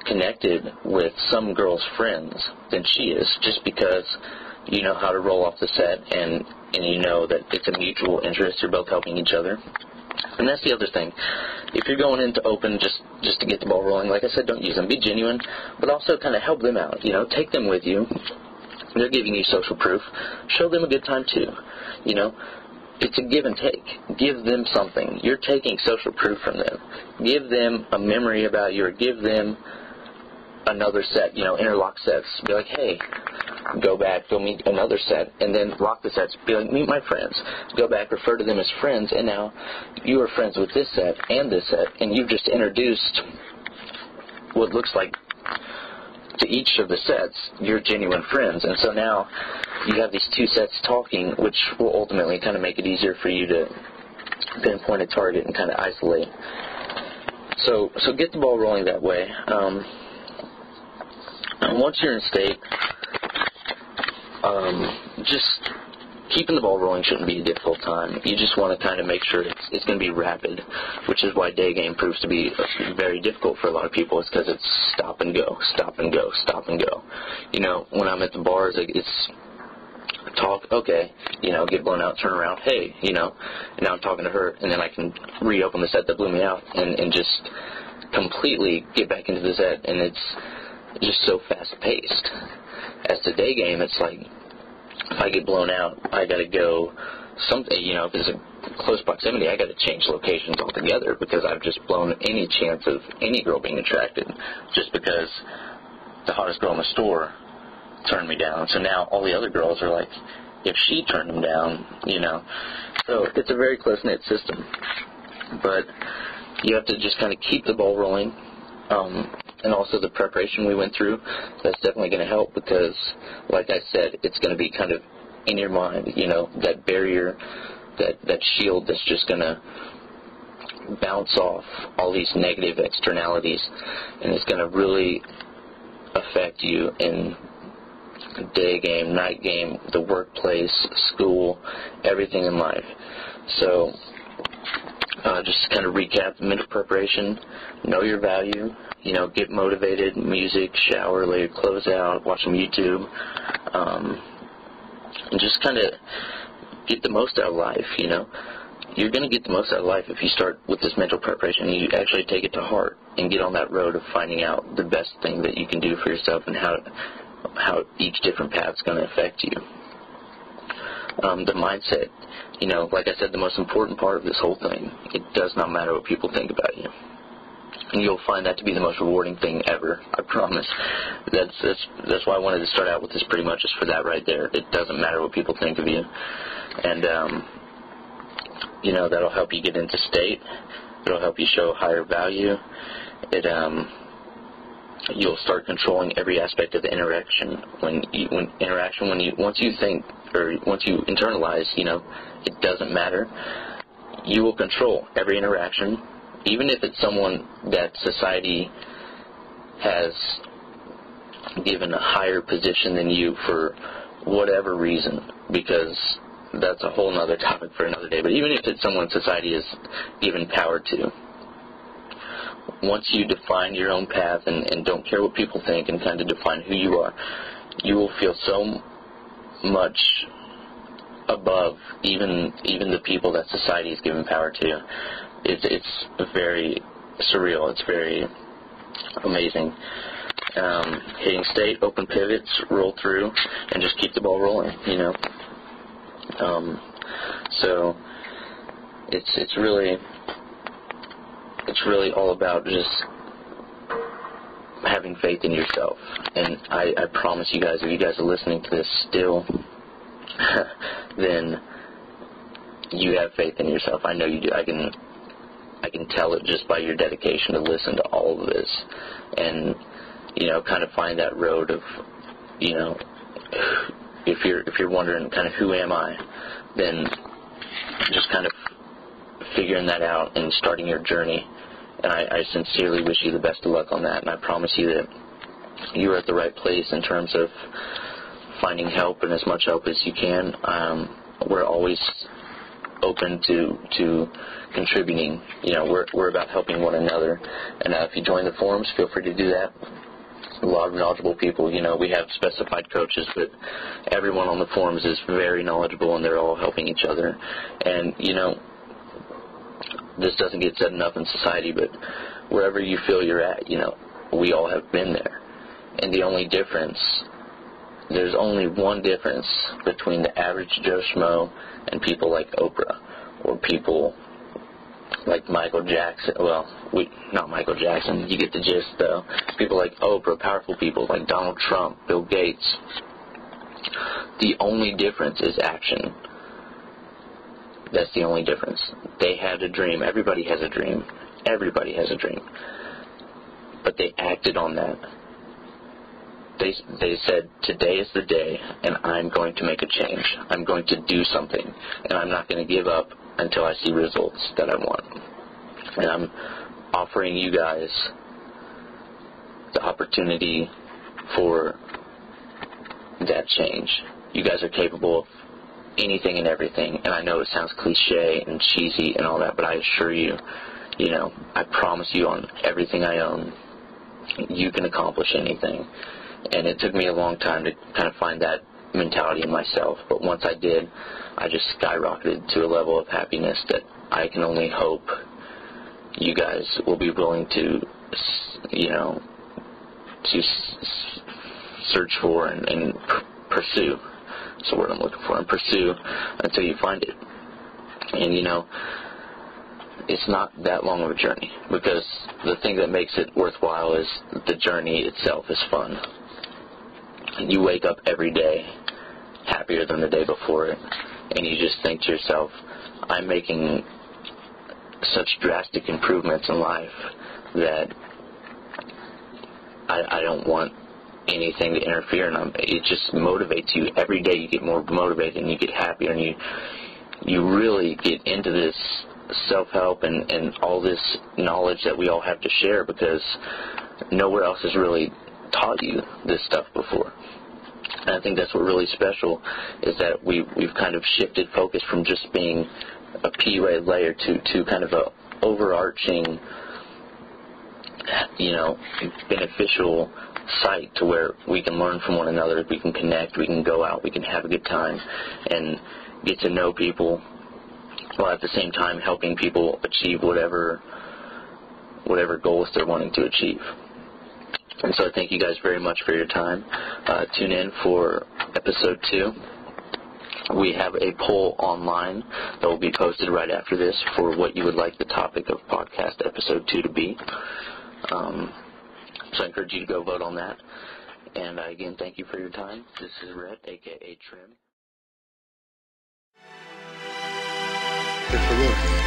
connected with some girl's friends than she is, just because you know how to roll off the set, and you know that it's a mutual interest. You're both helping each other. And that's the other thing. If you're going in to open just to get the ball rolling, like I said, don't use them. Be genuine, but also kind of help them out. Take them with you. They're giving you social proof. Show them a good time too. It's a give and take. Give them something. You're taking social proof from them. Give them a memory about you, or give them another set, interlock sets. Be like, hey, go back, go meet another set, and then lock the sets. Be like, meet my friends. Go back, refer to them as friends, and now you are friends with this set and this set, and you've just introduced what looks like to each of the sets your genuine friends. And so now you have these two sets talking, which will ultimately kind of make it easier for you to pinpoint a target and kind of isolate. So get the ball rolling that way. Once you're in state, just keeping the ball rolling shouldn't be a difficult time. You just want to kind of make sure it's going to be rapid, which is why day game proves to be very difficult for a lot of people. It's because it's stop and go, stop and go, stop and go. When I'm at the bars, it's talk, okay, get blown out, turn around, hey, and now I'm talking to her, and then I can reopen the set that blew me out and just completely get back into the set, and it's just so fast-paced. As the day game, it's like, if I get blown out, I got to go if it's a close proximity, I got to change locations altogether, because I've just blown any chance of any girl being attracted just because the hottest girl in the store turned me down. So now all the other girls are like, if she turned them down, So it's a very close-knit system. But you have to just kind of keep the ball rolling. And also the preparation we went through, that's definitely going to help, because, like I said, it's going to be kind of in your mind, that barrier, that shield that's just going to bounce off all these negative externalities, and it's going to really affect you in day game, night game, the workplace, school, everything in life. So just to kind of recap, mental preparation, know your value, get motivated, music, shower, lay your clothes out, watch some YouTube, and just kind of get the most out of life, You're going to get the most out of life if you start with this mental preparation and you actually take it to heart and get on that road of finding out the best thing that you can do for yourself and how each different path is going to affect you. The mindset, like I said, the most important part of this whole thing, it does not matter what people think about you. And you'll find that to be the most rewarding thing ever, I promise. That's why I wanted to start out with this, pretty much, just for that right there. It doesn't matter what people think of you. And, that'll help you get into state. It'll help you show higher value. You'll start controlling every aspect of the interaction. Once you think, or once you internalize, it doesn't matter, you will control every interaction, even if it's someone that society has given a higher position than you for whatever reason, because that's a whole other topic for another day. But even if it's someone society is given power to, once you define your own path and don't care what people think and kind of define who you are, you will feel so much above even the people that society is given power to. It's very surreal. It's very amazing. Hitting state, open pivots, roll through, and just keep the ball rolling, you know. So it's really all about just having faith in yourself. And I promise you guys, if you guys are listening to this still, then you have faith in yourself. I know you do. I can tell it just by your dedication to listen to all of this, and you know, kind of find that road of, you know, if you're wondering kind of who am I, then just kind of figuring that out and starting your journey. And I sincerely wish you the best of luck on that, and I promise you that you are at the right place in terms of finding help, and as much help as you can. We're always open to contributing. You know, we're about helping one another, and if you join the forums, feel free to do that. A lot of knowledgeable people. You know, we have specified coaches, but everyone on the forums is very knowledgeable, and they're all helping each other. And you know, this doesn't get said enough in society, but wherever you feel you're at, you know, we all have been there. And the only difference, there's only one difference between the average Joe Schmo and people like Oprah, or people like Michael Jackson. Well, not Michael Jackson, you get the gist though. People like Oprah, powerful people like Donald Trump, Bill Gates. The only difference is action. That's the only difference. They had a dream. Everybody has a dream. Everybody has a dream. But they acted on that. They said, today is the day, and I'm going to make a change. I'm going to do something, and I'm not going to give up until I see results that I want. And I'm offering you guys the opportunity for that change. You guys are capable of anything and everything, and I know it sounds cliche and cheesy and all that, but I assure you, you know, I promise you on everything I own, you can accomplish anything. And it took me a long time to kind of find that mentality in myself, but once I did, I just skyrocketed to a level of happiness that I can only hope you guys will be willing to, you know, to search for and pursue. That's the word I'm looking for. And pursue until you find it. And, you know, it's not that long of a journey, because the thing that makes it worthwhile is the journey itself is fun. You wake up every day happier than the day before it, and you just think to yourself, I'm making such drastic improvements in life that I don't want anything to interfere, and it just motivates you. Every day you get more motivated and you get happier, and you really get into this self-help and all this knowledge that we all have to share, because nowhere else has really taught you this stuff before. And I think that's what really special is, that we've kind of shifted focus from just being a PUA layer to kind of a overarching, you know, beneficial site to where we can learn from one another, we can connect, we can go out, we can have a good time and get to know people, while at the same time helping people achieve whatever goals they're wanting to achieve. And so I thank you guys very much for your time. Tune in for episode 2. We have a poll online that will be posted right after this for what you would like the topic of podcast episode 2 to be. So I encourage you to go vote on that. And again, thank you for your time. This is Rhett, a.k.a. Trim. Per favor.